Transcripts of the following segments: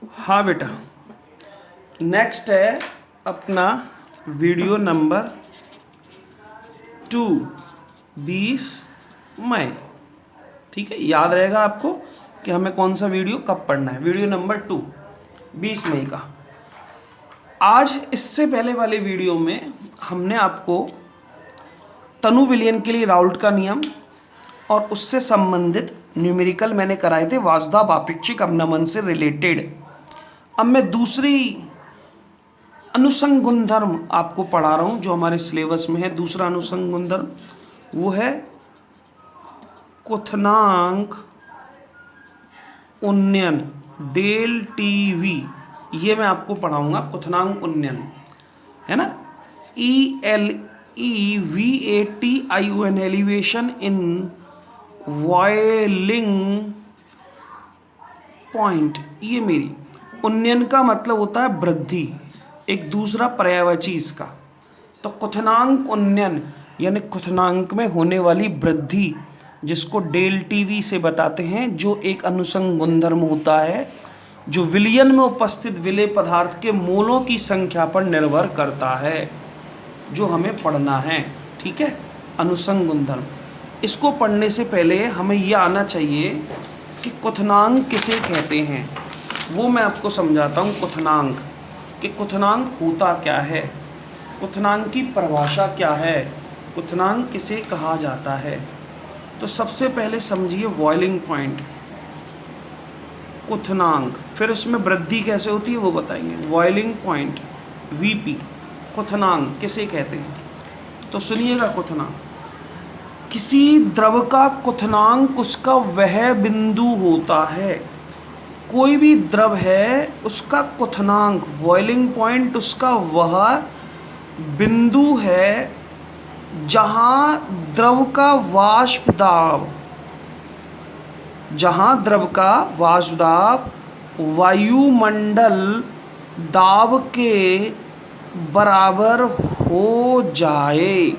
हाँ बेटा, नेक्स्ट है अपना वीडियो नंबर 2, 20 मई। ठीक है, याद रहेगा आपको कि हमें कौन सा वीडियो कब पढ़ना है। वीडियो नंबर 2, 20 मई का। आज इससे पहले वाले वीडियो में हमने आपको तनु विलयन के लिए राउल्ट का नियम और उससे संबंधित न्यूमेरिकल मैंने कराए थे, वासुदाव अपेक्षिक अवनमन से रिलेटेड। अब मैं दूसरी अनुसंग गुणधर्म आपको पढ़ा रहा हूँ जो हमारे सिलेबस में है। दूसरा अनुसंग गुणधर्म वो है क्वथनांक उन्नयन, डेल टीवी। ये मैं आपको पढ़ाऊंगा, क्वथनांक उन्नयन, है ना। ELEVATION, elevation in boiling point. ये मेरी उन्नयन का मतलब होता है वृद्धि, एक दूसरा पर्यायवाची इसका। तो क्वथनांक उन्नयन यानी क्वथनांक में होने वाली वृद्धि, जिसको डेल टीवी से बताते हैं, जो एक अनुसंग गुणधर्म होता है जो विलयन में उपस्थित विलेय पदार्थ के मोलों की संख्या पर निर्भर करता है, जो हमें पढ़ना है। ठीक है, अनुसंग गुणधर्म। इसको पढ़ने से पहले हमें यह आना चाहिए कि क्वथनांक किसे कहते हैं, वो मैं आपको समझाता हूँ। क्वथनांक कि क्वथनांक होता क्या है, क्वथनांक की परिभाषा क्या है, क्वथनांक किसे कहा जाता है। तो सबसे पहले समझिए बॉइलिंग पॉइंट, क्वथनांक, फिर उसमें वृद्धि कैसे होती है वो बताएंगे। बॉइलिंग पॉइंट VP, क्वथनांक किसे कहते हैं। तो सुनिएगा, क्वथनांक किसी द्रव का क्वथनांक उसका वह बिंदु होता है। कोई भी द्रव है उसका क्वथनांक, बॉइलिंग पॉइंट उसका वह बिंदु है जहाँ द्रव का वाष्प दाब, जहाँ द्रव का वाष्प दाब वायुमंडल दाब के बराबर हो जाए,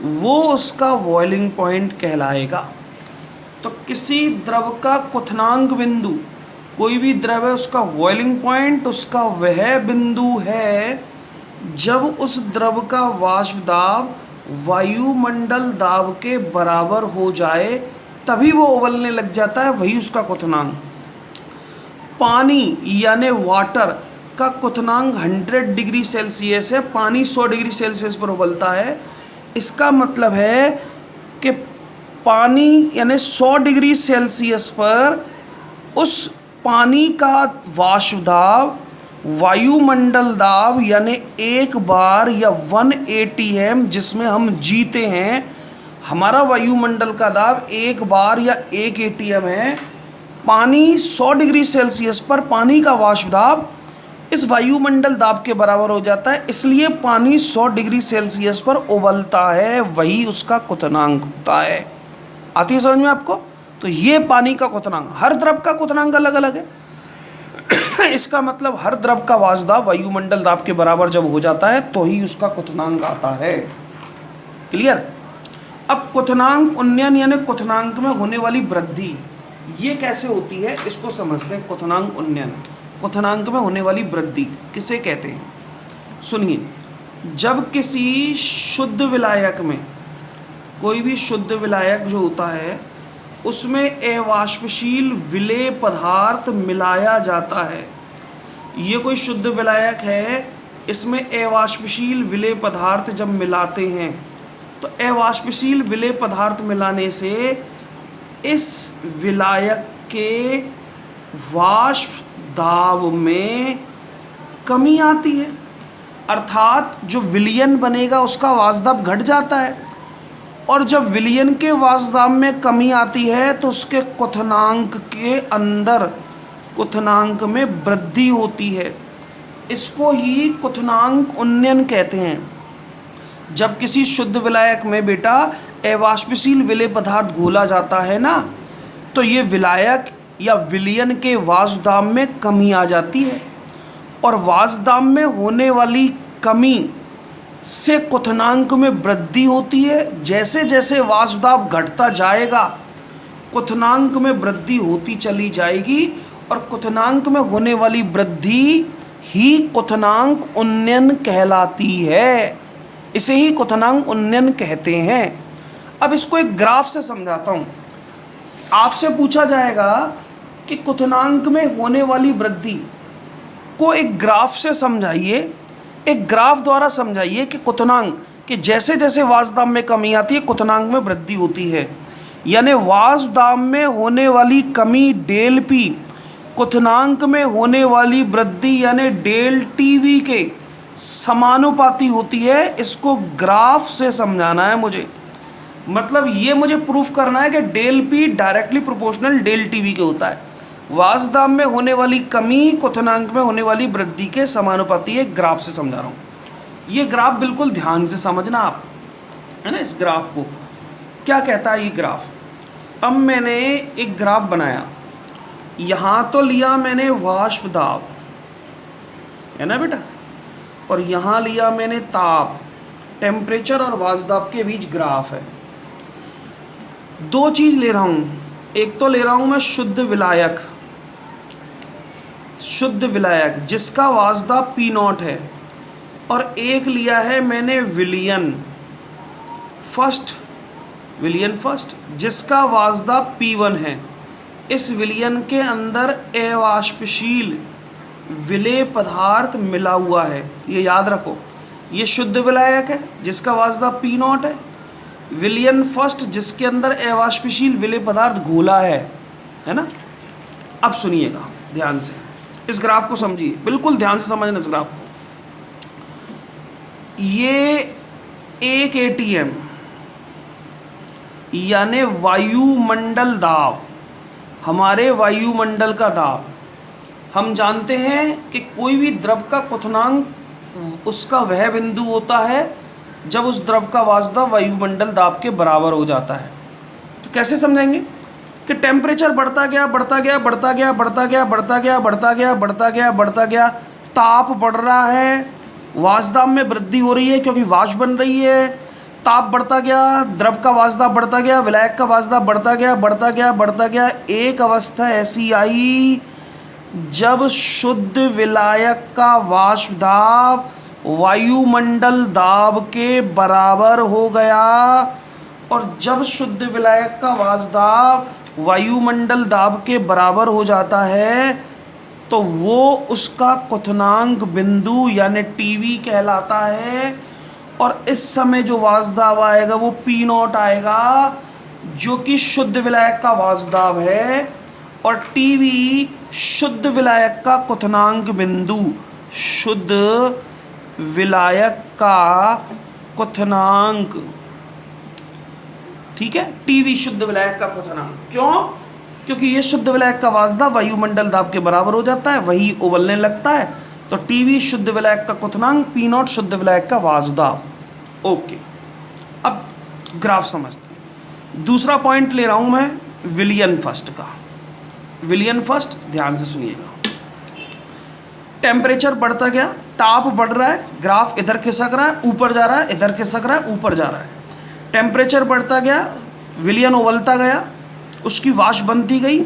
वो उसका बॉइलिंग पॉइंट कहलाएगा। तो किसी द्रव का क्वथनांक बिंदु, कोई भी द्रव है उसका बॉइलिंग पॉइंट उसका वह बिंदु है जब उस द्रव का वाष्प दाब वायुमंडल दाब के बराबर हो जाए, तभी वो उबलने लग जाता है, वही उसका क्वथनांक। पानी यानी वाटर का क्वथनांक 100 डिग्री सेल्सियस है, पानी 100 डिग्री सेल्सियस पर उबलता है। इसका मतलब है कि पानी यानी 100 डिग्री सेल्सियस पर उस पानी का वाष्प दाब वायुमंडल दाब यानी 1 बार या 1 ATM, जिसमें हम जीते हैं, हमारा वायुमंडल का दाब 1 बार या 1 ATM है। पानी 100 डिग्री सेल्सियस पर पानी का वाष्प दाब इस वायुमंडल दाब के बराबर हो जाता है, इसलिए पानी 100 डिग्री सेल्सियस पर उबलता है, वही उसका क्वथनांक होता है। आती है समझ में आपको। तो ये पानी का क्वथनांक, हर द्रव का क्वथनांक अलग अलग है। इसका मतलब हर द्रव का वाष्प दाब वायुमंडल दाब के बराबर जब हो जाता है तो ही उसका क्वथनांक आता है। क्लियर। अब क्वथनांक उन्नयन यानी क्वथनांक में होने वाली वृद्धि, ये कैसे होती है इसको समझते हैं। क्वथनांक उन्नयन, क्वथनांक में होने वाली वृद्धि किसे कहते हैं। सुनिए, जब किसी शुद्ध विलायक में, कोई भी शुद्ध विलायक जो होता है उसमें अवाष्पशील विलेय पदार्थ मिलाया जाता है। ये कोई शुद्ध विलायक है, इसमें अवाष्पशील विलेय पदार्थ जब मिलाते हैं तो अवाष्पशील विलेय पदार्थ मिलाने से इस विलायक के वाष्प दाब में कमी आती है, अर्थात जो विलयन बनेगा उसका वाष्प दाब घट जाता है। और जब विलयन के वाष्प दाब में कमी आती है तो उसके क्वथनांक के अंदर क्वथनांक में वृद्धि होती है। इसको ही क्वथनांक उन्नयन कहते हैं। जब किसी शुद्ध विलायक में बेटा अवाष्पशील विलेय पदार्थ घोला जाता है ना, तो ये विलायक या विलयन के वाष्प दाब में कमी आ जाती है, और वाष्प दाब में होने वाली कमी से क्वथनांक में वृद्धि होती है। जैसे जैसे वाष्प दाब घटता जाएगा क्वथनांक में वृद्धि होती चली जाएगी और क्वथनांक में होने वाली वृद्धि ही क्वथनांक उन्नयन कहलाती है। इसे ही क्वथनांक उन्नयन कहते हैं। अब इसको एक ग्राफ से समझाता हूँ। आपसे पूछा जाएगा कि क्वथनांक में होने वाली वृद्धि को एक ग्राफ से समझाइए, एक ग्राफ द्वारा समझाइए कि क्वथनांक कि जैसे जैसे वाष्प दाब में कमी आती है क्वथनांक में वृद्धि होती है। यानी वाष्प दाब में होने वाली कमी डेल पी क्वथनांक में होने वाली वृद्धि यानी डेल टीवी के समानुपाती होती है। इसको ग्राफ से समझाना है मुझे। मतलब ये मुझे प्रूफ करना है कि del P directly proportional del TV के होता है। वाष्प दाब में होने वाली कमी क्वथनांक में होने वाली वृद्धि के समानुपाती है। ग्राफ से समझा रहा हूँ। ये ग्राफ बिल्कुल ध्यान से समझना आप, है ना। इस ग्राफ को क्या कहता है ये ग्राफ? अब मैंने एक ग्राफ बनाया। यहाँ तो लिया मैंने वाष्प दाब, है ना बेटा, और यहाँ लिया मैंने ताप, टेम्परेचर और वाष्प दाब के बीच ग्राफ है। दो चीज़ ले रहा हूँ। एक तो ले रहा हूँ मैं शुद्ध विलायक, शुद्ध विलायक जिसका वाष्प दाब पी नॉट है, और एक लिया है मैंने विलयन फर्स्ट, विलयन फर्स्ट जिसका वाष्प दाब P1 है। इस विलयन के अंदर अवाष्पशील विलेय पदार्थ मिला हुआ है, ये याद रखो। ये शुद्ध विलायक है जिसका वाष्प दाब P नॉट है। विलयन फर्स्ट जिसके अंदर अवाष्पशील विलेय पदार्थ घोला है ना। अब सुनिएगा ध्यान से, इस ग्राफ को समझिए, बिल्कुल ध्यान से समझना इस ग्राफ को। ये एक एटीएम यानी वायुमंडल दाब, हमारे वायुमंडल का दाब। हम जानते हैं कि कोई भी द्रव का क्वथनांक उसका वह बिंदु होता है जब उस द्रव का वाष्प दाब वायुमंडल दाब के बराबर हो जाता है। तो कैसे समझेंगे कि टेम्परेचर बढ़ता गया बढ़ता गया बढ़ता गया बढ़ता गया बढ़ता गया बढ़ता गया बढ़ता गया बढ़ता गया, ताप बढ़ रहा है, वाष्प दाब में वृद्धि हो रही है क्योंकि वाष्प बन रही है। ताप बढ़ता गया, द्रव का वाष्प दाब बढ़ता गया, विलायक का वाष्प दाब बढ़ता गया बढ़ता गया बढ़ता गया। एक अवस्था ऐसी आई जब शुद्ध विलायक का वाष्प दाब वायुमंडल दाब के बराबर हो गया, और जब शुद्ध विलायक का वाष्प दाब वायुमंडल दाब के बराबर हो जाता है तो वो उसका क्वथनांक बिंदु यानी टीवी कहलाता है। और इस समय जो वाष्प दाब आएगा वो पी नॉट आएगा जो कि शुद्ध विलायक का वाष्प दाब है, और टीवी शुद्ध विलायक का क्वथनांक बिंदु, शुद्ध विलायक का क्वथनांक, ठीक है। टीवी शुद्ध विलायक का क्वथनांक, क्यों? क्योंकि ये शुद्ध विलायक का वाष्प दाब वायुमंडल दाब के बराबर हो जाता है, वही उबलने लगता है। तो टीवी शुद्ध विलायक का क्वथनांक, पी नॉट शुद्ध विलायक का वाष्प दाब। ओके, अब ग्राफ समझते हैं। दूसरा पॉइंट ले रहा हूं मैं विलियन फर्स्ट का। विलियन फर्स्ट ध्यान से सुनिएगा। टेम्परेचर बढ़ता गया, ताप बढ़ रहा है, ग्राफ इधर खिसक रहा है, ऊपर जा रहा है, इधर खिसक रहा है, ऊपर जा रहा है। टेम्परेचर बढ़ता गया, विलयन उबलता गया, उसकी वाष्प बनती गई,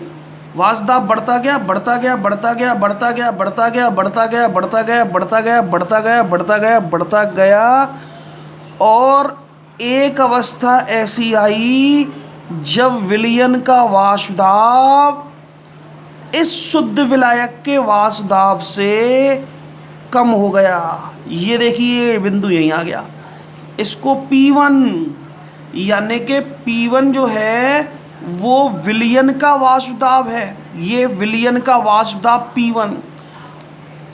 वाष्प दाब बढ़ता गया बढ़ता गया बढ़ता गया बढ़ता गया बढ़ता गया बढ़ता गया बढ़ता गया बढ़ता गया बढ़ता गया बढ़ता गया बढ़ता गया, और एक अवस्था ऐसी आई जब विलयन का वाष्प दाब इस शुद्ध विलायक के वाष्प दाब से कम हो गया। ये देखिए बिंदु यहीं आ गया। इसको P1 यानी कि P1 जो है वो विलयन का वाष्प दाब है। ये विलयन का वाष्प दाब P1।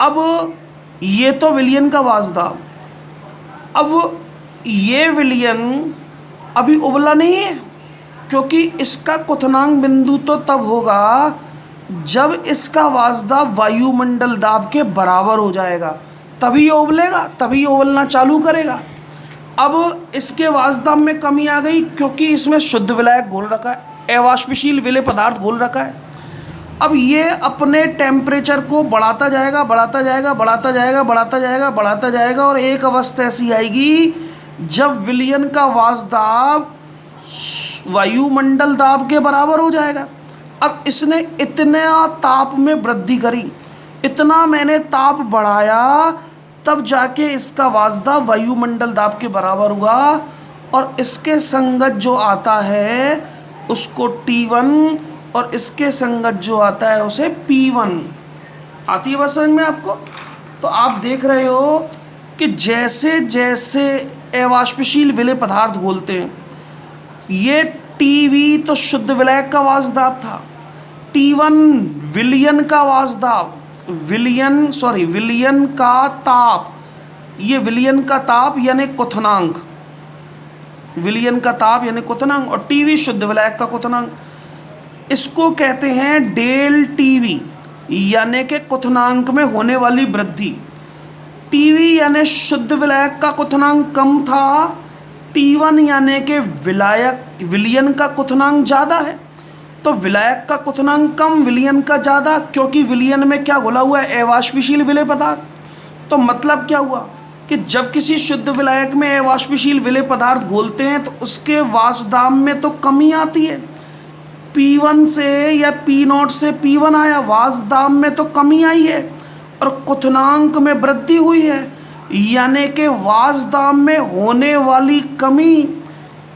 अब ये तो विलयन का वाष्प दाब, अब ये विलयन अभी उबला नहीं है क्योंकि इसका क्वथनांक बिंदु तो तब होगा जब इसका वाष्प दाब वायुमंडल दाब के बराबर हो जाएगा, तभी ये उबलेगा, तभी उबलना चालू करेगा। अब इसके वाष्प दाब में कमी आ गई क्योंकि इसमें शुद्ध विलायक घोल रखा है, अवाष्पशील विलेय पदार्थ घोल रखा है। अब ये अपने टेम्परेचर को बढ़ाता जाएगा बढ़ाता जाएगा बढ़ाता जाएगा बढ़ाता जाएगा बढ़ाता जाएगा, और एक अवस्था ऐसी आएगी जब विलयन का वाष्प दाब वायुमंडल दाब के बराबर हो जाएगा। अब इसने इतना ताप में वृद्धि करी, इतना मैंने ताप बढ़ाया, तब जाके इसका वाष्पदाब वायुमंडल दाब के बराबर हुआ, और इसके संगत जो आता है उसको T1 और इसके संगत जो आता है उसे P1। आती है बात समझ में आपको? तो आप देख रहे हो कि जैसे जैसे अवाष्पशील विलेय पदार्थ घोलते हैं, ये Tv तो शुद्ध विलायक का वाष्पदाब था, T1 विलयन का वाष्पदाब, विलयन का ताप, ये विलयन का ताप यानी क्वथनांक, विलयन का ताप यानी क्वथनांक, और Tv शुद्ध विलायक का क्वथनांक। इसको कहते हैं डेल Tv यानी कि क्वथनांक में होने वाली वृद्धि। Tv यानी शुद्ध विलायक का क्वथनांक कम था, T1 यानी कि विलयन का क्वथनांक ज़्यादा है, तो विलायक का क्वथनांक कम, विलयन का ज़्यादा, क्योंकि विलयन में क्या घुला हुआ है? अवाष्पशील विलेय पदार्थ। तो मतलब क्या हुआ कि जब किसी शुद्ध विलायक में अवाष्पशील विलेय पदार्थ घोलते हैं तो उसके वाष्पदाब में तो कमी आती है, P1 से या P0 से P1 आया, वाष्पदाब में तो कमी आई है और क्वथनांक में वृद्धि हुई है, यानी कि वाष्पदाब में होने वाली कमी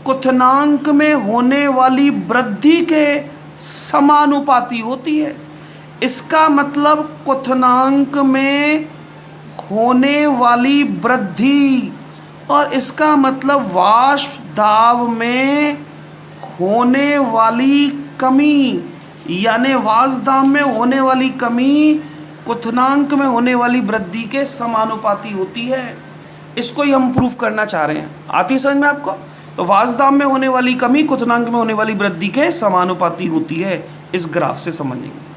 क्वथनांक में होने वाली वृद्धि के समानुपाती होती है। इसका मतलब क्वथनांक में होने वाली वृद्धि और इसका मतलब वाष्पदाब में होने वाली कमी, यानी वाष्पदाब में होने वाली कमी क्वथनांक में होने वाली वृद्धि के समानुपाती होती है। इसको ही हम प्रूफ करना चाह रहे हैं। आती समझ में आपको? तो वाष्पदाब में होने वाली कमी क्वथनांक में होने वाली वृद्धि के समानुपाती होती है, इस ग्राफ से समझेंगे।